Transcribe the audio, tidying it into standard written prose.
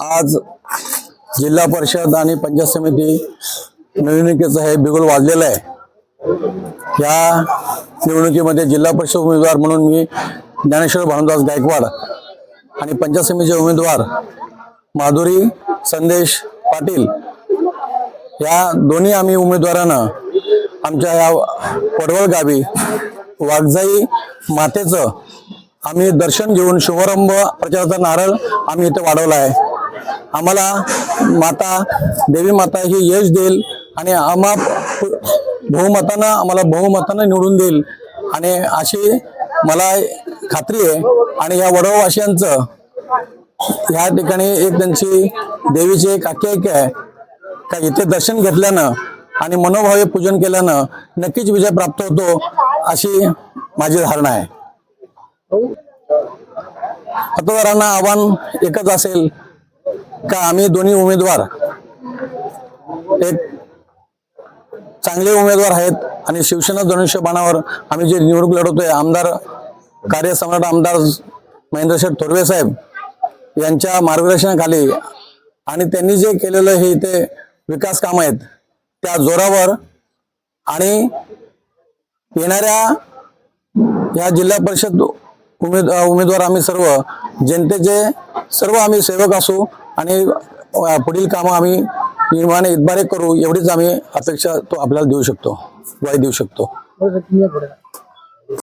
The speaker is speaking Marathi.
आज जिल्हा परिषद आणि पंचायत समिती निवडणुकीचं हे बिगुल वाजलेलं आहे। या निवडणुकीमध्ये जिल्हा परिषद उमेदवार म्हणून मी ज्ञानेश्वर भानुदास गायकवाड आणि पंचायत समितीचे उमेदवार माधुरी संदेश पाटील या दोन्ही आम्ही उमेदवारांना आमच्या या पडवळ गावी वाघजाई मातेचं आम्ही दर्शन घेऊन शुभारंभ प्रचाराचा नारळ आम्ही इथे वाढवला आहे। आम्हाला माता देवी माता ही यश देईल आणि आम्हाला बहुमतानं निवडून देईल आणि अशी मला खात्री आहे। आणि या वडववासियांचं या ठिकाणी एक त्यांची देवीची एक आख्यायिका आहे का इथे दर्शन घेतल्यानं आणि मनोभावे पूजन केल्यानं नक्कीच विजय प्राप्त होतो अशी माझी धारणा आहे। मतदारांना आव्हान एकच असेल का आम्ही दोन्ही उमेदवार एक चांगले उमेदवार आहेत आणि शिवसेना धनुष्य बाणावर आम्ही जे निवडणूक लढवतोय आमदार कार्यसम्राट आमदार महेंद्रशेठ थोरवे साहेब यांच्या मार्गदर्शनाखाली आणि त्यांनी जे केलेलं हे इथे विकास काम आहेत त्या जोरावर आणि येणाऱ्या या जिल्हा परिषद उमेदवार आम्ही सर्व जनतेचे सर्व आम्ही सेवक असू आणि पुढील कामं आम्ही निर्माण इतबारे करू एवढीच आम्ही अपेक्षा तो आपल्याला देऊ शकतो, ग्वाही देऊ शकतो।